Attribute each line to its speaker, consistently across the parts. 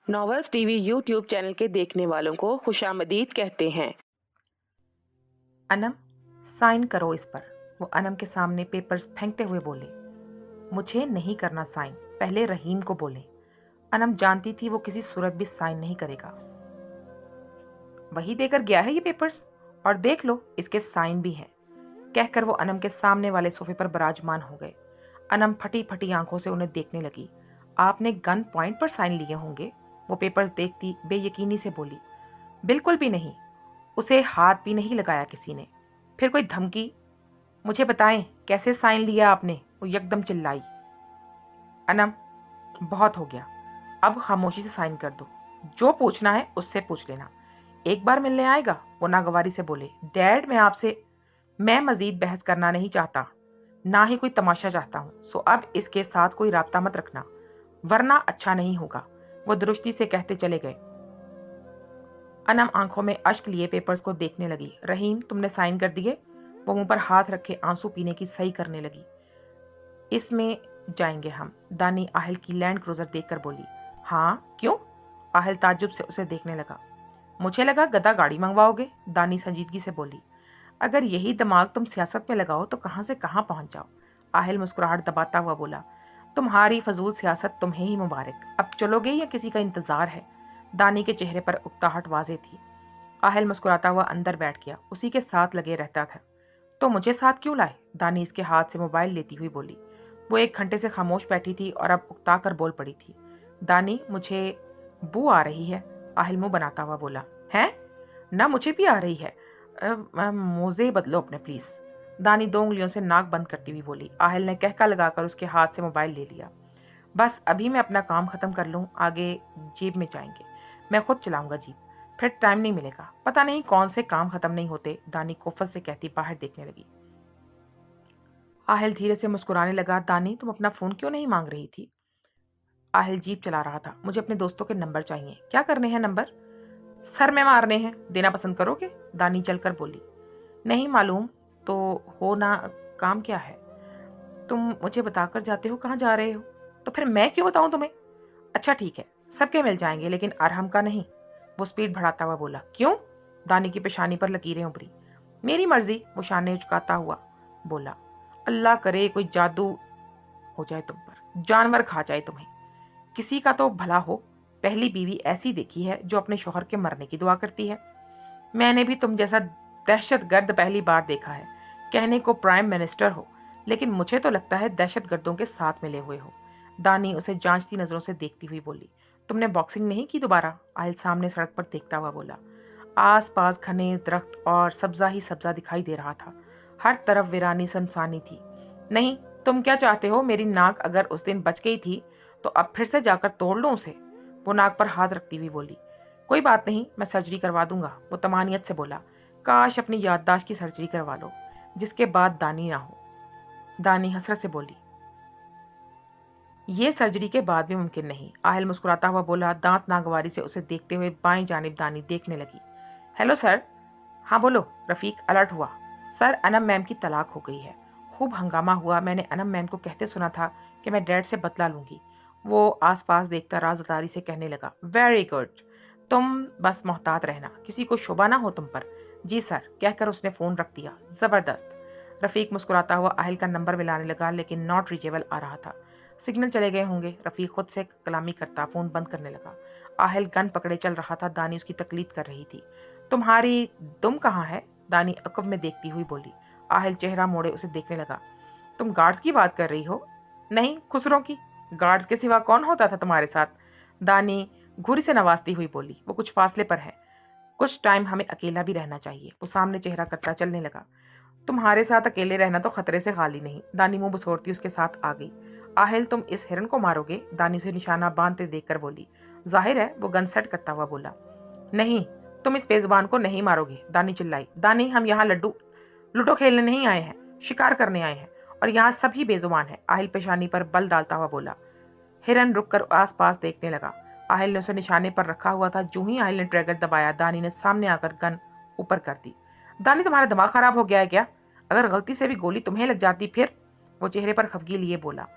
Speaker 1: Novels TV YouTube channel के देखने वालों को खुशामदीद कहते हैं।
Speaker 2: अनम, साइन करो इस पर। वो अनम के सामने पेपर्स फेंकते हुए बोले। मुझे नहीं करना साइन, पहले रहीम को बोले। अनम जानती थी वो किसी सूरत भी साइन नहीं करेगा। वही देकर गया है ये पेपर्स, और देख लो इसके साइन भी हैं, कहकर वो अनम के सामने वाले सोफे पर विराजमान हो गए। अनम फटी फटी आंखों से उन्हें देखने लगी। आपने गन पॉइंट पर साइन लिए होंगे? वो पेपर्स देखती बेयकीनी से बोली। बिल्कुल भी नहीं, उसे हाथ भी नहीं लगाया किसी ने। फिर कोई धमकी? मुझे बताएं कैसे साइन लिया आपने? वो यकदम चिल्लाई। अनम, बहुत हो गया, अब खामोशी से साइन कर दो। जो पूछना है उससे पूछ लेना। एक बार मिलने आएगा? वो नागवारी से बोले। डैड, मैं मजीद बहस करना नहीं चाहता, ना ही कोई तमाशा चाहता हूं, सो अब इसके साथ कोई राब्ता मत रखना, वरना अच्छा नहीं होगा। वो दुरुस्ती से कहते चले गए। अनम आंखों में अश्क लिए पेपर्स को देखने लगी। रहीम, तुमने साइन कर दिए? वो मुंह पर हाथ रखे आंसू पीने की सही करने लगी। इसमें जाएंगे हम, दानी आहिल की लैंड क्रूजर देखकर बोली। हाँ, क्यों? आहिल ताज्जुब से उसे देखने लगा। मुझे लगा गधा गाड़ी मंगवाओगे, दानी संजीदगी से बोली। अगर यही दिमाग तुम सियासत में लगाओ तो कहां से कहां पहुंच जाओ। आहिल मुस्कुराहट दबाता हुआ बोला। तुम्हारी फजूल सियासत तुम्हें ही मुबारक। अब चलोगे या किसी का इंतजार है? दानी के चेहरे पर उकताहट वाजे थी। आहिल मुस्कुराता हुआ अंदर बैठ गया, उसी के साथ लगे रहता था। तो मुझे साथ क्यों लाए? दानी इसके हाथ से मोबाइल लेती हुई बोली। वो 1 घंटे से खामोश बैठी थी और अब उकता कर बोल पड़ी थी। दानी, मुझे बू आ रही है, आहिल मुंह बनाता हुआ बोला। है ना, मुझे भी आ रही है। मोजे बदलो अपने प्लीज, दानी 2 उंगलियों से नाक बंद करती हुई बोली। आहिल ने कहका लगाकर उसके हाथ से मोबाइल ले लिया। बस अभी मैं अपना काम खत्म कर लूं, आगे जीप में जाएंगे। मैं खुद चलाऊंगा जीप, फिर टाइम नहीं मिलेगा। पता नहीं कौन से काम खत्म नहीं होते, दानी कोफत से कहती बाहर देखने लगी। आहिल धीरे से मुस्कुराने लगा। दानी, तुम अपना फोन क्यों नहीं मांग रही थी? आहिल जीप चला रहा था। मुझे अपने दोस्तों के नंबर चाहिए। क्या करने हैं नंबर? सर में मारने हैं। देना पसंद करोगे? दानी चलकर बोली। नहीं मालूम तो हो ना, काम क्या है? तुम मुझे बताकर जाते हो कहाँ जा रहे हो, तो फिर मैं क्यों बताऊं तुम्हें? अच्छा ठीक है, सबके मिल जाएंगे, लेकिन अरहम का नहीं। वो स्पीड बढ़ाता हुआ बोला। क्यों? दानी की पेशानी पर लकीरें उभरी। मेरी मर्जी, वो शाने उचकाता हुआ बोला। अल्लाह करे कोई जादू हो जाए तुम पर, जानवर खा जाए तुम्हें। किसी का तो भला हो। पहली बीवी ऐसी देखी है जो अपने शोहर के मरने की दुआ करती है। मैंने भी तुम जैसा दहशतगर्द पहली बार देखा है। कहने को प्राइम मिनिस्टर हो, लेकिन मुझे तो लगता है दहशतगर्दों के साथ मिले हुए हो। दानी उसे जांचती नजरों से देखती हुई बोली। तुमने बॉक्सिंग नहीं की दोबारा? आहिल सामने सड़क पर देखता हुआ बोला। आस पास घने दरख्त और सब्जा ही सब्जा दिखाई दे रहा था। हर तरफ वीरानी सनसानी थी। नहीं, तुम क्या चाहते हो? मेरी नाक अगर उस दिन बच गई थी तो अब फिर से जाकर तोड़ लूं उसे? वो नाक पर हाथ रखती हुई बोली। कोई बात नहीं, मैं सर्जरी करवा दूंगा, वो तमानियत से बोला। काश अपनी याददाश्त की सर्जरी करवा लो, जिसके बाद दानी ना हो। दानी हसरत से बोली। ये सर्जरी के बाद भी मुमकिन नहीं, आहिल मुस्कुराता हुआ बोला। दांत नागवारी से उसे देखते हुए बाएं जानिब दानी देखने लगी। Hello sir. हाँ बोलो, रफीक अलर्ट हुआ। सर, अनम मैम की तलाक हो गई है। खूब हंगामा हुआ। मैंने अनम मैम को कहते सुना था कि मैं डैड से बदला लूंगी। वो आसपास देखता राजदारी से कहने लगा। वेरी गुड, तुम बस मोहतात रहना, किसी को शुबा ना हो तुम पर। जी सर, कहकर उसने फोन रख दिया। जबरदस्त। रफीक मुस्कुराता हुआ आहिल का नंबर मिलाने लगा, लेकिन नॉट रीचेबल आ रहा था। सिग्नल चले गए होंगे, रफीक खुद से कलामी करता फोन बंद करने लगा। आहिल गन पकड़े चल रहा था। दानी उसकी तकलीद कर रही थी। तुम्हारी दुम कहाँ है? दानी अकब में देखती हुई बोली। आहिल चेहरा मोड़े उसे देखने लगा। तुम गार्ड्स की बात कर रही हो? नहीं, खुसरों की। गार्ड्स के सिवा कौन होता था तुम्हारे साथ? दानी घुरी से नवाजती हुई बोली। वो कुछ फासले पर है, कुछ टाइम हमें अकेला भी रहना चाहिए। वो सामने चेहरा करता चलने लगा। तुम्हारे साथ अकेले रहना तो खतरे से खाली नहीं। दानी मुंह बसोरती उसके साथ आ गई। आहिल, तुम इस हिरन को मारोगे? दानी से निशाना बांधते देखकर बोली। जाहिर है, वो गन सेट करता हुआ बोला। नहीं, तुम इस बेजुबान को नहीं मारोगे, दानी चिल्लाई। दानी, हम यहाँ लूडो खेलने नहीं आए हैं, शिकार करने आए हैं, और यहाँ सभी बेजुबान हैं। आहिल पेशानी पर बल डालता हुआ बोला। हिरन रुककर आसपास देखने लगा। आहिल ने उसे निशाने पर रखा हुआ था। जो ही आहिल ने ट्रिगर दबाया, दानी ने सामने आकर गन ऊपर कर दी। दानी, तुम्हारा दिमाग खराब हो गया है क्या? अगर गलती से भी गोली तुम्हें लग जाती फिर? वो चेहरे पर खफगी लिए बोला।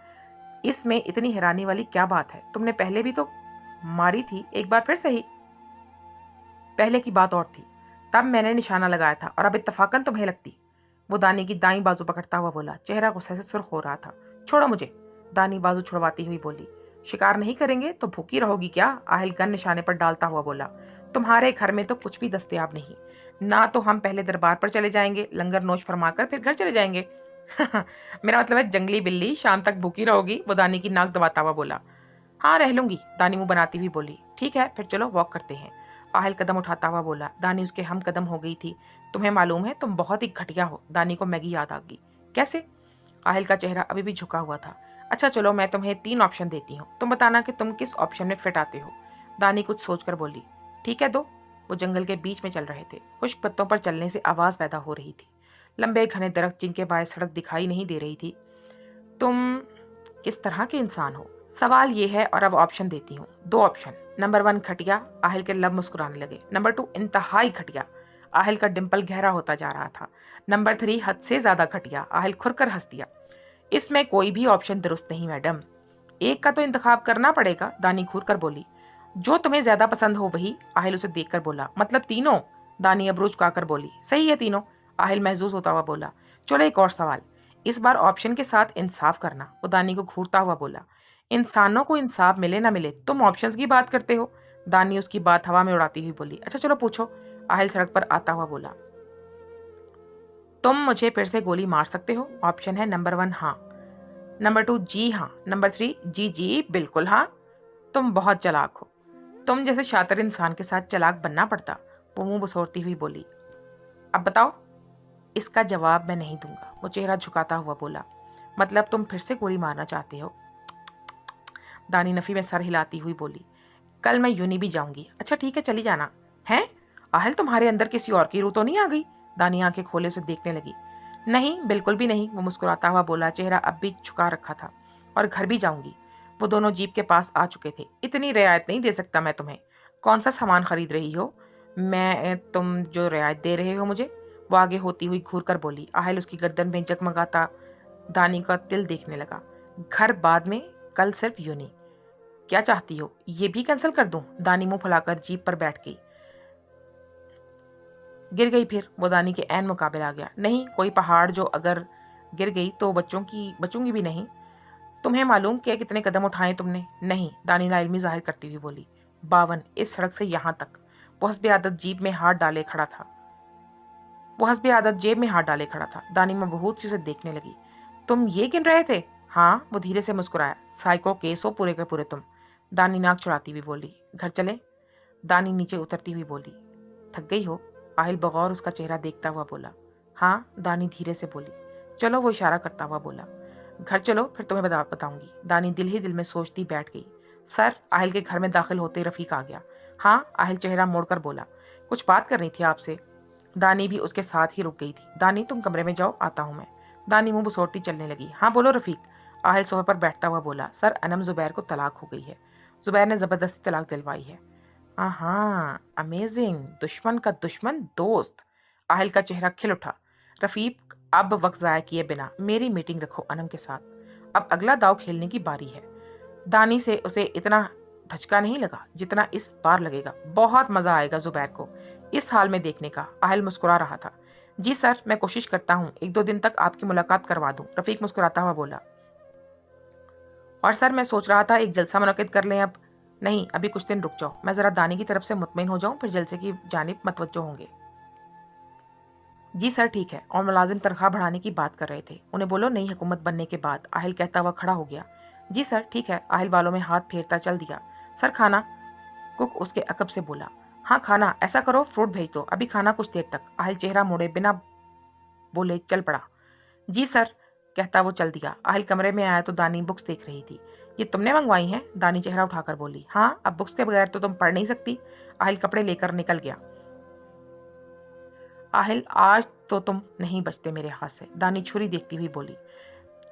Speaker 2: इसमें इतनी हैरानी वाली क्या बात है? तुमने पहले भी तो मारी थी, एक बार फिर सही। पहले की बात और थी, तब मैंने निशाना लगाया था और अब इत्तफाकन तुम्हें लगती। वो दानी की दाईं बाजू पकड़ता हुआ बोला। चेहरा गुस्से से सुर्ख हो रहा था। छोड़ो मुझे, दानी बाजू छुड़वाती हुई बोली। शिकार नहीं करेंगे तो भूखी रहोगी क्या? आहिल गन निशाने पर डालता हुआ बोला। तुम्हारे घर में तो कुछ भी दस्तयाब नहीं, ना तो हम पहले दरबार पर चले जाएंगे, लंगर नोश फरमाकर फिर घर चले जाएंगे। मेरा मतलब है जंगली बिल्ली, शाम तक भूखी रहोगी, वो दानी की नाक दबाता हुआ बोला। हाँ रह लूंगी, दानी मुंह बनाती हुई बोली। ठीक है फिर चलो वॉक करते हैं, आहिल कदम उठाता हुआ बोला। दानी उसके हम कदम हो गई थी। तुम्हें मालूम है तुम बहुत ही घटिया हो। दानी को मैगी याद आ गई। कैसे? आहिल का चेहरा अभी भी झुका हुआ था। अच्छा चलो मैं तुम्हें 3 ऑप्शन देती हूँ, तुम बताना कि तुम किस ऑप्शन में फिट आते हो। दानी कुछ सोचकर बोली। ठीक है दो। वो जंगल के बीच में चल रहे थे। खुश्क पत्तों पर चलने से आवाज पैदा हो रही थी। लंबे घने दरख्त जिनके बाएं सड़क दिखाई नहीं दे रही थी। तुम किस तरह के इंसान हो, सवाल ये है। और अब ऑप्शन देती हूँ, 2 ऑप्शन। नंबर 1 घटिया, आहिल के लब मुस्कुराने लगे। नंबर 2 इंतहाई घटिया, आहिल का डिंपल गहरा होता जा रहा था। नंबर 3 हद से ज्यादा घटिया, आहिल खुरकर हंस दिया। इसमें कोई भी ऑप्शन दुरुस्त नहीं मैडम, एक का तो इंतखाब करना पड़ेगा, दानी घूर कर बोली। जो तुम्हें ज्यादा पसंद हो वही, आहिल उसे देखकर बोला। मतलब तीनों? दानी अबरूज काकर बोली। सही है तीनों, आहिल महजूज होता हुआ बोला। चलो एक और सवाल, इस बार ऑप्शन के साथ इंसाफ करना, वो दानी को घूरता हुआ बोला। इंसानों को इंसाफ मिले ना मिले, तुम ऑप्शंस की बात करते हो, दानी उसकी बात हवा में उड़ाती हुई बोली। अच्छा चलो पूछो, आहिल सड़क पर आता हुआ बोला। तुम मुझे फिर से गोली मार सकते हो। ऑप्शन है नंबर 1 हाँ, नंबर 2 जी हाँ, नंबर 3 जी जी बिल्कुल हाँ। तुम बहुत चालाक हो, तुम जैसे शातिर इंसान के साथ चालाक बनना पड़ता, वो मुंह बसोरती हुई बोली। अब बताओ। इसका जवाब मैं नहीं दूंगा, वो चेहरा झुकाता हुआ बोला। मतलब तुम फिर से गोली मारना चाहते हो? दानी नफी में सर हिलाती हुई बोली। कल मैं यूनी भी जाऊंगी। अच्छा ठीक है चली जाना। है आहिल, तुम्हारे अंदर किसी और की रूह तो नहीं आ गई? दानी आंखें खोले से देखने लगी। नहीं बिल्कुल भी नहीं, वो मुस्कुराता हुआ बोला, चेहरा अब भी झुका रखा था। और घर भी जाऊंगी। वो दोनों जीप के पास आ चुके थे। इतनी रियायत नहीं दे सकता मैं तुम्हें। कौन सा सामान खरीद रही हो? मैं तुम जो रियायत दे रहे हो मुझे, वो आगे होती हुई घूर कर बोली। आहिल उसकी गर्दन में जगमगाता दानी का तिल देखने लगा। घर बाद में, कल सिर्फ यूनी। क्या चाहती हो, ये भी कैंसिल कर दूं? दानी मुंह फुलाकर जीप पर बैठ गई। गिर गई फिर? वो दानी के ऐन मुकाबले आ गया। नहीं, कोई पहाड़ जो अगर गिर गई तो बचूंगी भी नहीं। तुम्हें मालूम क्या कितने कदम उठाए तुमने? नहीं, दानी नाइल्मी जाहिर करती हुई बोली। 52, इस सड़क से यहाँ तक। वो हस्बे आदत जेब में हाथ डाले खड़ा था। दानी में बहुत सी उसे देखने लगी। तुम ये गिन रहे थे? हाँ, वो धीरे से मुस्कुराया। साइको केस हो पूरे के पूरे तुम। दानी नाक चढ़ाती हुई बोली। घर चले? दानी नीचे उतरती हुई बोली। थक गई हो? आहिल बगौर उसका चेहरा देखता हुआ बोला। हाँ, दानी धीरे से बोली। चलो, वो इशारा करता हुआ बोला। घर चलो फिर तुम्हें बताऊंगी। दानी दिल ही दिल में सोचती बैठ गई। सर, आहिल के घर में दाखिल होते रफीक आ गया। हाँ, आहिल चेहरा मोड़कर बोला। कुछ बात करनी थी आपसे। दानी भी उसके साथ ही रुक गई थी। दानी तुम कमरे में जाओ, आता हूं मैं। दानी मुंह बसोरती चलने लगी। हाँ बोलो रफीक, आहिल सोफे पर बैठता हुआ बोला। सर, अनम जुबैर को तलाक हो गई है। जुबैर ने जबरदस्ती तलाक दिलवाई है। हाँ, अमेजिंग, दुश्मन का दुश्मन दोस्त। आहिल का चेहरा खिल उठा। रफीक, अब वक्त जाया किए बिना मेरी मीटिंग रखो अनम के साथ। अब अगला दाव खेलने की बारी है। दानी से उसे इतना धचका नहीं लगा जितना इस बार लगेगा। बहुत मजा आएगा जुबैर को इस हाल में देखने का। आहिल मुस्कुरा रहा था। जी सर, मैं कोशिश करता हूँ 1-2 दिन तक आपकी मुलाकात करवा दूं, रफीक मुस्कुराता हुआ बोला। और सर, मैं सोच रहा था एक जलसा मुनक्किद कर लें अब। नहीं, अभी कुछ दिन रुक जाओ, मैं जरा दानी की तरफ से मुतमईन हो जाऊं, फिर जलसे की जानिब मतवज्जो होंगे। जी सर ठीक है। और मुलाजिम तनख्वाह बढ़ाने की बात कर रहे थे, उन्हें बोलो नई हुकूमत बनने के बाद। आहिल कहता हुआ खड़ा हो गया। जी सर ठीक है। आहिल बालों में हाथ फेरता चल दिया। सर खाना? कुक उसके अकब से बोला। हाँ खाना, ऐसा करो फ्रूट भेज दो, अभी खाना कुछ देर तक। आहिल चेहरा मोड़े बिना बोले चल पड़ा। जी सर कहता वो चल दिया। आहिल कमरे में आया तो दानी बुक्स देख रही थी। ये तुमने मंगवाई हैं? दानी चेहरा उठाकर बोली। हाँ, अब बुक्स के बगैर तो तुम पढ़ नहीं सकती। आहिल कपड़े लेकर निकल गया। आहिल, आज तो तुम नहीं बचते मेरे हाथ से, दानी छुरी देखती हुई बोली।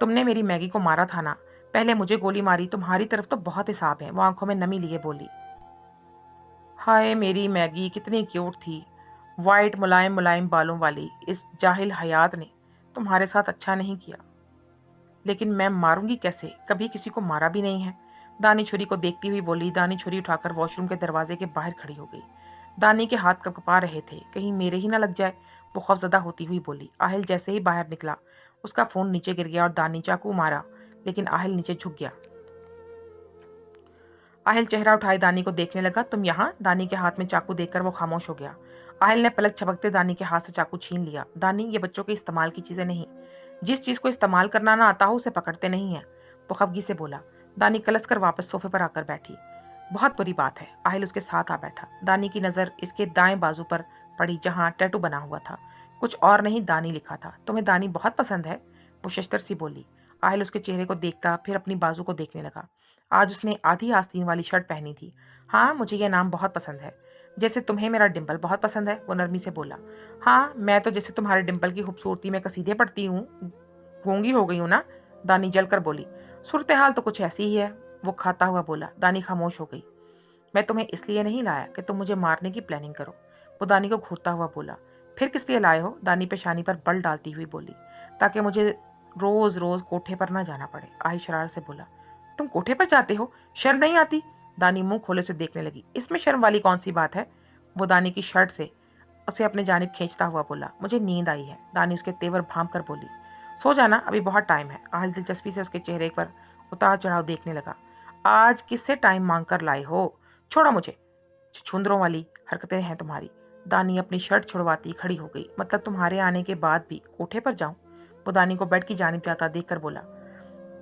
Speaker 2: तुमने मेरी मैगी को मारा था ना, पहले मुझे गोली मारी, तुम्हारी तरफ तो बहुत हिसाब है। वो आंखों में नमी लिए बोली। हाय, मेरी मैगी कितनी क्यूट थी, वाइट मुलायम मुलायम बालों वाली। इस जाहिल हयात ने तुम्हारे साथ अच्छा नहीं किया, लेकिन मैं मारूंगी कैसे? कभी किसी को मारा भी नहीं है। दानी छुरी को देखती हुई बोली। दानी छुरी उठाकर वॉशरूम के दरवाजे के बाहर खड़ी हो गई। दानी के हाथ कँपा रहे थे, कहीं मेरे ही ना लग जाए, वो खौफजदा होती हुई बोली। आहिल जैसे ही बाहर निकला उसका फ़ोन नीचे गिर गया और दानी चाकू मारा, लेकिन आहिल नीचे झुक गया। आहिल चेहरा उठाए दानी को देखने लगा। तुम यहाँ? दानी के हाथ में चाकू देखकर वो खामोश हो गया। आहिल ने पलक झपकते दानी के हाथ से चाकू छीन लिया। दानी, ये बच्चों के इस्तेमाल की चीज़ें नहीं, जिस चीज़ को इस्तेमाल करना ना आता हो उसे पकड़ते नहीं है, वो खफगी से बोला। दानी कलस कर वापस सोफे पर आकर बैठी। बहुत बुरी बात है। आहिल उसके साथ आ बैठा। दानी की नज़र इसके दाएं बाजू पर पड़ी जहाँ टैटू बना हुआ था। कुछ और नहीं, दानी लिखा था। तुम्हें दानी बहुत पसंद है, वो शशतर सी बोली। आहिल उसके चेहरे को देखता फिर अपनी बाजू को देखने लगा। आज उसने आधी आस्तीन वाली शर्ट पहनी थी। हाँ, मुझे यह नाम बहुत पसंद है, जैसे तुम्हें मेरा डिम्पल बहुत पसंद है, वो नरमी से बोला। हाँ, मैं तो जैसे तुम्हारे डिम्पल की खूबसूरती में कसीदे पढ़ती हूँ, गूंगी हो गई हूँ ना, दानी जलकर बोली। सूरत हाल तो कुछ ऐसी ही है, वो खाता हुआ बोला। दानी खामोश हो गई। मैं तुम्हें इसलिए नहीं लाया कि तुम मुझे मारने की प्लानिंग करो, वो दानी को घूरता हुआ बोला। फिर किस लिए लाए हो? दानी पेशानी पर बल डालती हुई बोली। ताकि मुझे रोज रोज कोठे पर ना जाना पड़े, आहिल शरारत से बोला। तुम कोठे पर जाते हो, शर्म नहीं आती? दानी मुंह खोले से देखने लगी। इसमें शर्म वाली कौन सी बात है, वो दानी की शर्ट से उसे अपने जानिब खींचता हुआ बोला। मुझे नींद आई है, दानी उसके तेवर भांप कर बोली। सो जाना, अभी बहुत टाइम है। आहिल दिलचस्पी से उसके चेहरे पर उतार चढ़ाव देखने लगा। आज किससे टाइम मांग कर लाई हो? छोड़ो मुझे, छुंदरों वाली हरकतें हैं तुम्हारी। दानी अपनी शर्ट छुड़वाती खड़ी हो गई। मतलब तुम्हारे आने के बाद भी कोठे पर जाऊं? वो दानी को बेड की जानिब जाता देखकर बोला।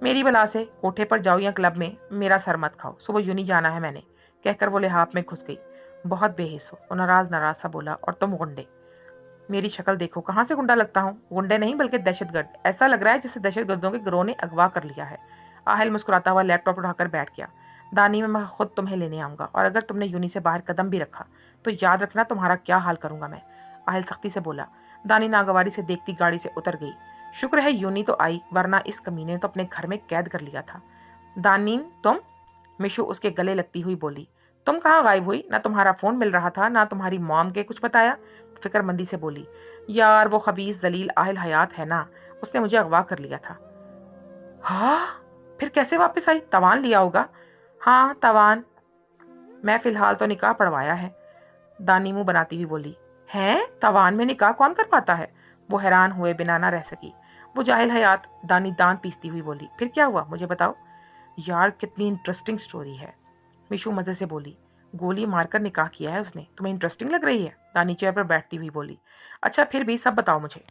Speaker 2: मेरी बला से कोठे पर जाओ या क्लब में, मेरा सर मत खाओ, सुबह यूनी जाना है मैंने, कहकर वो लिहाफ में घुस गई। बहुत बेहिस हो, वो नाराज सा बोला। और तुम गुंडे, मेरी शक्ल देखो, कहाँ से गुंडा लगता हूँ? गुंडे नहीं बल्कि दहशतगर्द। ऐसा लग रहा है जैसे दहशतगर्दों के गिरोह ने अगवा कर लिया है। आहिल मुस्कुराता हुआ लैपटॉप उठाकर बैठ गया। दानी, मैं खुद तुम्हें लेने आऊंगा, और अगर तुमने यूनी से बाहर कदम भी रखा तो याद रखना तुम्हारा क्या हाल करूंगा मैं, आहिल सख्ती से बोला। दानी नागवारी से देखती गाड़ी से उतर गई। शुक्र है यूनी तो आई, वरना इस कमीने ने तो अपने घर में कैद कर लिया था। दानीन, तुम? मिशु उसके गले लगती हुई बोली। तुम कहाँ गायब हुई? ना तुम्हारा फोन मिल रहा था, ना तुम्हारी मॉम के कुछ बताया, फिक्रमंदी से बोली। यार, वो खबीस जलील आहिल हयात है ना, उसने मुझे अगवा कर लिया था। हाँ, फिर कैसे वापस आई? तवान लिया होगा। हाँ, तवान। मैं फिलहाल तो निकाह पढ़वाया है, दानी मुंह बनाती हुई बोली। हैं? तवान में निकाह कौन करवाता है? वो हैरान हुए बिना ना रह सकी। वो जाहिल हयात, दानी दांत पीसती हुई बोली। फिर क्या हुआ, मुझे बताओ। यार, कितनी इंटरेस्टिंग स्टोरी है, मिशु मजे से बोली। गोली मारकर निकाह किया है उसने, तुम्हें इंटरेस्टिंग लग रही है? दानी चेयर पर बैठती हुई बोली। अच्छा, फिर भी सब बताओ मुझे,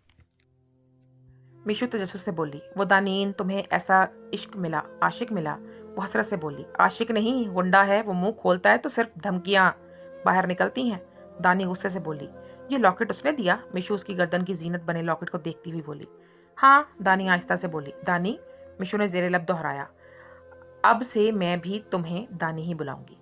Speaker 2: मिशु तजस्सुस से बोली। वो दानीन, तुम्हें ऐसा इश्क मिला, आशिक मिला? वो हसरत से बोली। आशिक नहीं, गुंडा है। वो मुंह खोलता है तो सिर्फ धमकियां बाहर निकलती हैं, दानी गुस्से से बोली। ये लॉकेट उसने दिया? मिशु उसकी गर्दन की जीनत बने लॉकेट को देखती हुई बोली। हाँ, दानी आहिस्ता से बोली। दानी, मिशु ने जेरे लब दोहराया। अब से मैं भी तुम्हें दानी ही बुलाऊंगी।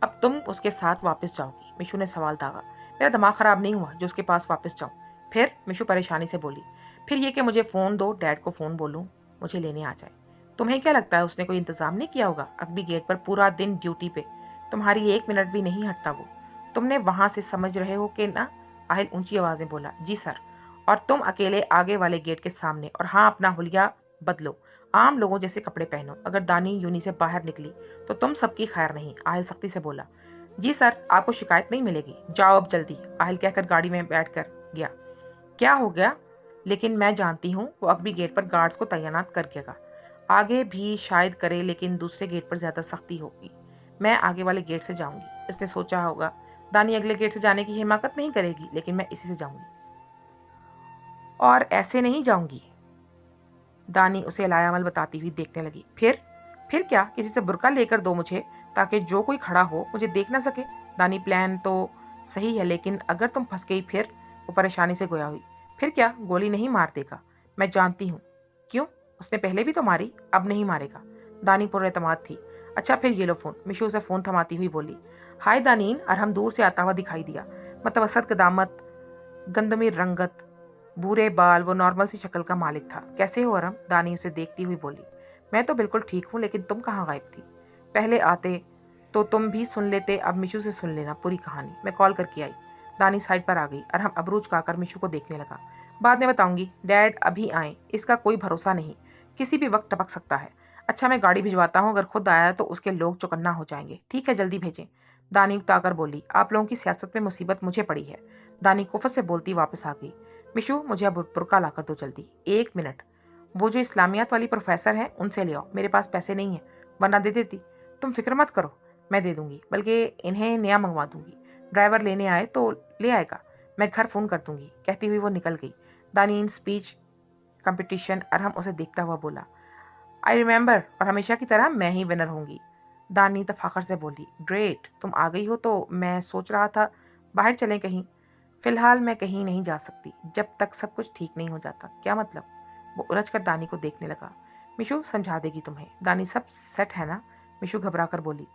Speaker 2: अब तुम उसके साथ वापस जाओगी? मिशु ने सवाल दागा। मेरा दिमाग खराब नहीं हुआ जो उसके पास वापस जाऊं। फिर? मिशु परेशानी से बोली। फिर ये कि मुझे फ़ोन दो, डैड को फ़ोन बोलूं, मुझे लेने आ जाए। तुम्हें क्या लगता है उसने कोई इंतज़ाम नहीं किया होगा? अकबी गेट पर पूरा दिन ड्यूटी पे, तुम्हारी 1 मिनट भी नहीं हटता वो। तुमने वहाँ से समझ रहे हो कि ना? आहिल ऊंची आवाज़ में बोला। जी सर। और तुम अकेले आगे वाले गेट के सामने। और हाँ, अपना हुलिया बदलो, आम लोगों जैसे कपड़े पहनो। अगर दानी यूनी से बाहर निकली तो तुम सबकी खैर नहीं, आहिल सख्ती से बोला। जी सर, आपको शिकायत नहीं मिलेगी, जाओ अब जल्दी, आहिल कहकर गाड़ी में बैठ कर गया। क्या हो गया? लेकिन मैं जानती हूँ वो अकबी गेट पर गार्ड्स को तैनात कर देगा। आगे भी शायद करे, लेकिन दूसरे गेट पर ज़्यादा सख्ती होगी। मैं आगे वाले गेट से जाऊंगी। इसने सोचा होगा दानी अगले गेट से जाने की हिमाकत नहीं करेगी, लेकिन मैं इसी से जाऊंगी। और ऐसे नहीं जाऊंगी, दानी उसे लायामल बताती हुई देखने लगी। फिर क्या? किसी से बुर्का लेकर दो मुझे, ताकि जो कोई खड़ा हो मुझे देख ना सके। दानी, प्लान तो सही है, लेकिन अगर तुम फंस गई फिर? वो परेशानी से गोया हुई। फिर क्या? गोली नहीं मार देगा, मैं जानती हूँ। क्यों? उसने पहले भी तो मारी, अब नहीं मारेगा। दानी पुरएतमाद थी। अच्छा, फिर ये लो फ़ोन, मिशु उसे फ़ोन थमाती हुई बोली। हाय दानीन, अरहम दूर से आता हुआ दिखाई दिया। मतवसत कदामत, गंदमी रंगत, भूरे बाल, वो नॉर्मल सी शक्ल का मालिक था। कैसे हो अरम? दानी उसे देखती हुई बोली। मैं तो बिल्कुल ठीक हूँ, लेकिन तुम कहाँ गायब थी? पहले आते तो तुम भी सुन लेते, अब मिशु से सुन लेना पूरी कहानी। मैं कॉल करके आई। दानी साइड पर आ गई। अरहम अबरूज खाकर मिशु को देखने लगा। बाद में बताऊंगी, डैड अभी आए, इसका कोई भरोसा नहीं, किसी भी वक्त टपक सकता है। अच्छा मैं गाड़ी भिजवाता हूँ, अगर खुद आया तो उसके लोग चौकन्ना हो जाएंगे। ठीक है जल्दी भेजें। दानी उकताकर बोली। आप लोगों की सियासत में मुसीबत मुझे पड़ी है। दानी कुफत से बोलती वापस आ गई। मिशू मुझे अब बुर्का ला कर दो जल्दी। 1 मिनट। वो जो इस्लामियात वाली प्रोफेसर है उनसे ले आओ। मेरे पास पैसे नहीं है वरना दे देती। तुम फिक्र मत करो, मैं दे दूंगी, बल्कि इन्हें नया मंगवा दूंगी। ड्राइवर लेने आए तो ले आएगा, मैं घर फ़ोन कर दूंगी। कहती हुई वो निकल गई। दानी इन स्पीच कंपटीशन अरहम उसे देखता हुआ बोला। आई रिमेंबर, और हमेशा की तरह मैं ही विनर होंगी। दानी तफाखर से बोली। ग्रेट, तुम आ गई हो तो मैं सोच रहा था बाहर चलें कहीं। फिलहाल मैं कहीं नहीं जा सकती जब तक सब कुछ ठीक नहीं हो जाता। क्या मतलब? वो उलझ कर दानी को देखने लगा। मिशू समझा देगी तुम्हें। दानी सब सेट है ना? मिशू घबरा कर बोली।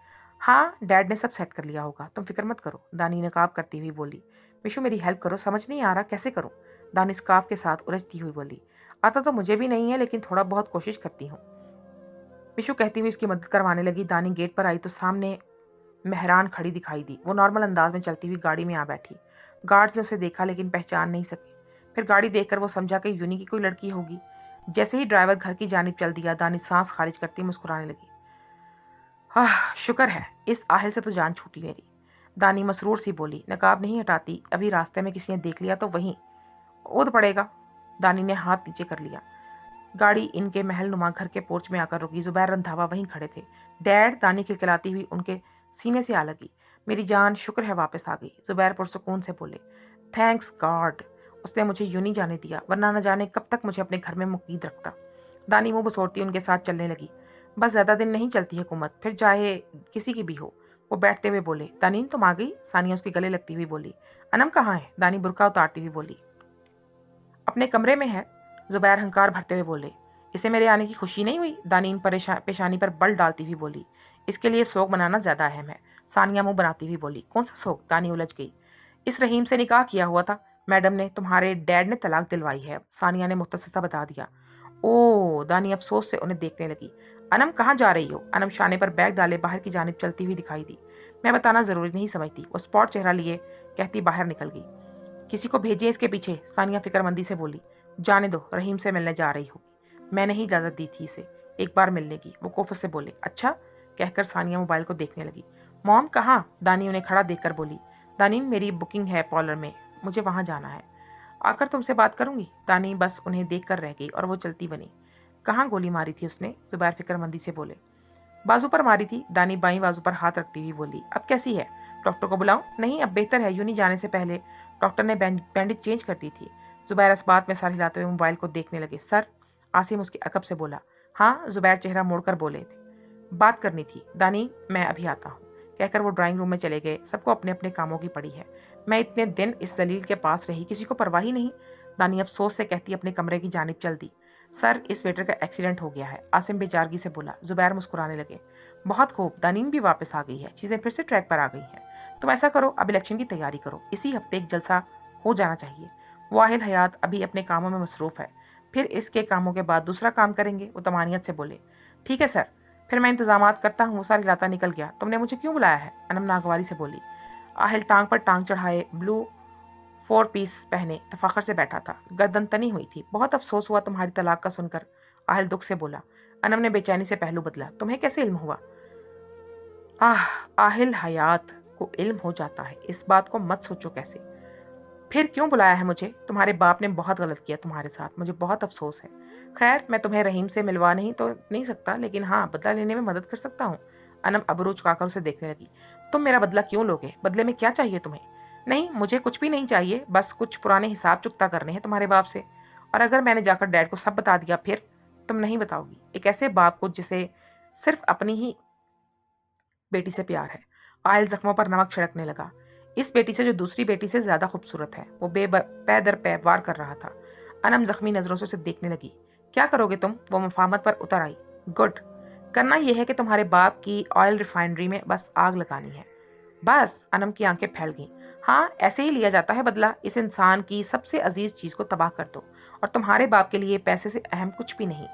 Speaker 2: हाँ डैड ने सब सेट कर लिया होगा, तुम फिक्र मत करो। दानी नकाब करती हुई बोली। मिशू मेरी हेल्प करो, समझ नहीं आ रहा कैसे करूं। दानी स्कार्फ के साथ उलझती हुई बोली। आता तो मुझे भी नहीं है लेकिन थोड़ा बहुत कोशिश करती हूँ। मिशू कहती हुई इसकी मदद करवाने लगी। दानी गेट पर आई तो सामने मेहरान खड़ी दिखाई दी। वो नॉर्मल अंदाज में चलती हुई गाड़ी में आ बैठी। गार्ड्स ने उसे देखा लेकिन पहचान नहीं सके। फिर गाड़ी देखकर वो समझा कि यूनी की कोई लड़की होगी। जैसे ही ड्राइवर घर की जानिब चल दिया, दानी सांस खारिज करती मुस्कुराने लगी। शुक्र है इस आहिल से तो जान छूटी मेरी। दानी मसरूर सी बोली। नकाब नहीं हटाती, अभी रास्ते में किसी ने देख लिया तो वहीं ओद पड़ेगा। दानी ने हाथ नीचे कर लिया। गाड़ी इनके महल नुमा घर के पोर्च में आकर रुकी। जुबैर रंधावा वहीं खड़े थे। डैड, दानी खिलखिलाती हुई उनके सीने से आ लगी। मेरी जान, शुक्र है वापस आ गई। जुबैर पुरसुकून से बोले। थैंक्स गॉड, उसने मुझे यूं नहीं जाने दिया, वरना न जाने कब तक मुझे अपने घर में मुकीद रखता। दानी मुंह बसोरती उनके साथ चलने लगी। बस ज्यादा दिन नहीं चलती हुकूमत, फिर चाहे किसी की भी हो। वो बैठते हुए बोले। दानीन तुम आ गई? सानिया उसके गले लगती हुई बोली। अनम कहाँ है? दानी बुरका उतारती हुई बोली। अपने कमरे में है। जुबैर हंकार भरते हुए बोले। इसे मेरे आने की खुशी नहीं हुई? दानीन पेशानी पर बल डालती हुई बोली। इसके लिए सोग मनाना ज्यादा अहम है। सानिया मुंह बनाती हुई बोली। कौन सा सोग? दानी उलझ गई। इस रहीम से निकाह किया हुआ था मैडम ने, तुम्हारे डैड ने तलाक दिलवाई है, सानिया ने मुख्तसर सा बता दिया। ओ, दानी अफसोस से उन्हें देखने लगी। अनम कहाँ जा रही हो? अनम शाने पर बैग डाले बाहर की जानिब चलती हुई दिखाई दी। मैं बताना जरूरी नहीं समझती। वो स्पॉट चेहरा लिए कहती बाहर निकल गई। किसी को भेजिए इसके पीछे, सानिया फिक्रमंदी से बोली। जाने दो, रहीम से मिलने जा रही होगी, मैंने ही इजाजत दी थी इसे एक बार मिलने की। वो कोफत से बोले। अच्छा, कहकर सानिया मोबाइल को देखने लगी। मॉम कहाँ? दानी उन्हें खड़ा देखकर बोली। दानी मेरी बुकिंग है पार्लर में, मुझे वहां जाना है, आकर तुमसे बात करूंगी। दानी बस उन्हें देख कर रह गई और वो चलती बनी। कहाँ गोली मारी थी उसने? जुबैर फिक्रमंदी से बोले। बाजू पर मारी थी। दानी बाईं बाजू पर हाथ रखती हुई बोली। अब कैसी है? डॉक्टर को बुलाऊं? नहीं, अब बेहतर है। यूं नहीं जाने से पहले डॉक्टर ने बैंडेज चेंज कर दी थी। जुबैर इस बात में सर हिलाते हुए मोबाइल को देखने लगे। सर? आसिम उसके अकब से बोला। हाँ, जुबैर चेहरा मोड़कर बोले थे। बात करनी थी। दानी मैं अभी आता हूँ, कहकर वो ड्राइंग रूम में चले गए। सबको अपने अपने कामों की पड़ी है। मैं इतने दिन इस जलील के पास रही, किसी को परवाह ही नहीं। दानी अफसोस से कहती अपने कमरे की जानिब चल दी। सर, इस वेटर का एक्सीडेंट हो गया है, आसिम बेचारगी से बोला। जुबैर मुस्कुराने लगे। बहुत खूब, दानीन भी वापस आ गई है, चीजें फिर से ट्रैक पर आ गई हैं। तुम ऐसा करो, अब इलेक्शन की तैयारी करो, इसी हफ्ते एक जलसा हो जाना चाहिए। वाहिल हयात अभी अपने कामों में मसरूफ है, फिर इसके कामों के बाद दूसरा काम करेंगे। वो तमानियत से बोले। ठीक है सर, फिर मैं इंतजामात करता हूँ। वो सारी लाता निकल गया। तुमने मुझे क्यों बुलाया है? अनम नागवारी से बोली। आहिल टांग पर टांग चढ़ाए, ब्लू 4 पीस पहने तफाखर से बैठा था। गर्दन तनी हुई थी। बहुत अफसोस हुआ तुम्हारी तलाक का सुनकर, आहिल दुख से बोला। अनम ने बेचैनी से पहलू बदला। तुम्हें कैसे इल्म हुआ? आहिल हयात को इल्म हो जाता है, इस बात को मत सोचो कैसे। फिर क्यों बुलाया है मुझे? तुम्हारे बाप ने बहुत गलत किया तुम्हारे साथ, मुझे बहुत अफसोस है। खैर, मैं तुम्हें रहीम से मिलवा नहीं सकता, लेकिन हाँ, बदला लेने में मदद कर सकता हूँ। अनम अबरू चुकाकर उसे देखने लगी। तुम मेरा बदला क्यों लोगे? बदले में क्या चाहिए तुम्हें? नहीं, मुझे कुछ भी नहीं चाहिए, बस कुछ पुराने हिसाब चुकता करने हैं तुम्हारे बाप से। और अगर मैंने जाकर डैड को सब बता दिया फिर? तुम नहीं बताओगी? एक ऐसे बाप को जिसे सिर्फ अपनी ही बेटी से प्यार है। आयल जख्मों पर नमक छिड़कने लगा। इस बेटी से जो दूसरी बेटी से ज्यादा खूबसूरत है। वो पै दर पै वार कर रहा था। अनम जख्मी नजरों से उसे देखने लगी। क्या करोगे तुम? वो मुफाहमत पर उतर आई। गुड, करना यह है कि तुम्हारे बाप की ऑयल रिफाइनरी में बस आग लगानी है। बस? अनम की आंखें फैल गईं। हाँ, ऐसे ही लिया जाता है बदला। इस इंसान की सबसे अजीज चीज को तबाह कर दो, और तुम्हारे बाप के लिए पैसे से अहम कुछ भी नहीं।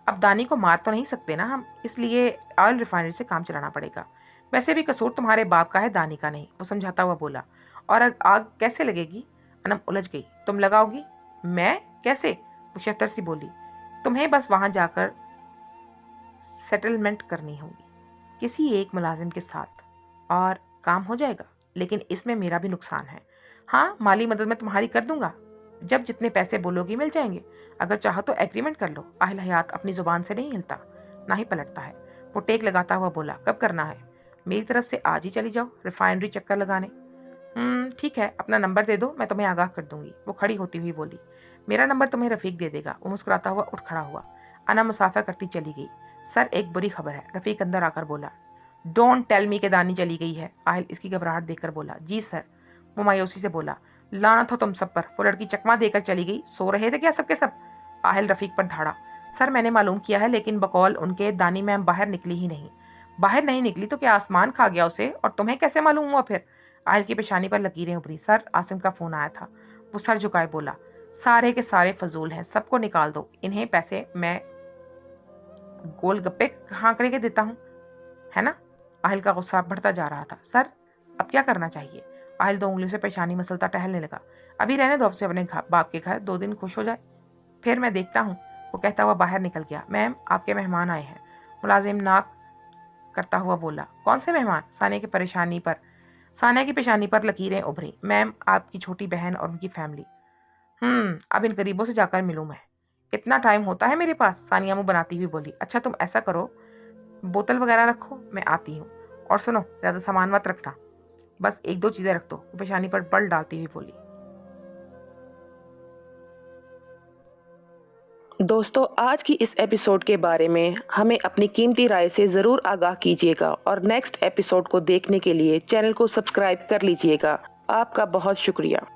Speaker 2: अब दानी को मार तो नहीं सकते ना हम, इसलिए ऑयल रिफाइनरी से काम चलाना पड़ेगा। वैसे भी कसूर तुम्हारे बाप का है, दानी का नहीं, वो समझाता हुआ बोला। और आग कैसे लगेगी? अनम उलझ गई। तुम लगाओगी? मैं? कैसे? वो शतर सी बोली। तुम्हें बस वहां जाकर सेटलमेंट करनी होगी किसी एक मुलाजिम के साथ और काम हो जाएगा, लेकिन इसमें मेरा भी नुकसान है। हाँ, माली मदद मैं तुम्हारी कर दूंगा, जब जितने पैसे बोलोगी मिल जाएंगे। अगर चाहो तो एग्रीमेंट कर लो। आहिल हयात अपनी जुबान से नहीं हिलता, ना ही पलटता है। वो टेक लगाता हुआ बोला, कब करना है? मेरी तरफ से आज ही चली जाओ रिफाइनरी चक्कर लगाने। ठीक है, अपना नंबर दे दो, मैं तुम्हें आगाह कर दूंगी। वो खड़ी होती हुई बोली, मेरा नंबर तुम्हें रफीक दे देगा। वो मुस्कुराता हुआ उठ खड़ा हुआ। अना मुसाफा करती चली गई। सर, एक बुरी खबर है। रफीक अंदर आकर बोला। डोंट टेल मी के दानी चली गई है। आहिल इसकी घबराहट देखकर बोला, जी सर। वो मायूसी से बोला, लानत हो तुम सब पर, वो लड़की चकमा देकर चली गई। सो रहे थे क्या सबके सब? आहिल रफीक पर धाड़ा। सर, मैंने मालूम किया है, लेकिन बकौल उनके दानी मैम बाहर निकली ही नहीं। बाहर नहीं निकली तो क्या आसमान खा गया उसे? और तुम्हें कैसे मालूम हुआ फिर? आहिल की पेशानी पर लकीरें उभरी। सर, आसिम का फोन आया था। वो सर झुकाए बोला, सारे के सारे फजूल हैं, सबको निकाल दो। इन्हें पैसे मैं गोलगप्पे हाँकने के देता हूँ, है ना? आहिल का गुस्सा बढ़ता जा रहा था। सर, अब क्या करना चाहिए? आहिल 2 उंगलियों से पेशानी मसलता टहलने लगा। अभी रहने दो, अब से अपने बाप के घर 2 दिन खुश हो जाए, फिर मैं देखता हूँ। वो कहता हुआ बाहर निकल गया। मैम, आपके मेहमान आए हैं। मुलाजिम नाक करता हुआ बोला। कौन से मेहमान? सानिया की पेशानी पर लकीरें उभरी। मैम, आपकी छोटी बहन और उनकी फैमिली। अब इन गरीबों से जाकर मिलूं मैं। इतना टाइम होता है मेरे पास? सानिया मुंह बनाती हुई बोली। अच्छा, तुम ऐसा करो, बोतल वगैरह रखो, मैं आती हूँ। और सुनो, ज़्यादा सामान मत रखना, बस 1-2 चीज़ें रख दो। वो पेशानी पर बल डालती हुई बोली।
Speaker 1: दोस्तों, आज की इस एपिसोड के बारे में हमें अपनी कीमती राय से ज़रूर आगाह कीजिएगा और नेक्स्ट एपिसोड को देखने के लिए चैनल को सब्सक्राइब कर लीजिएगा। आपका बहुत शुक्रिया।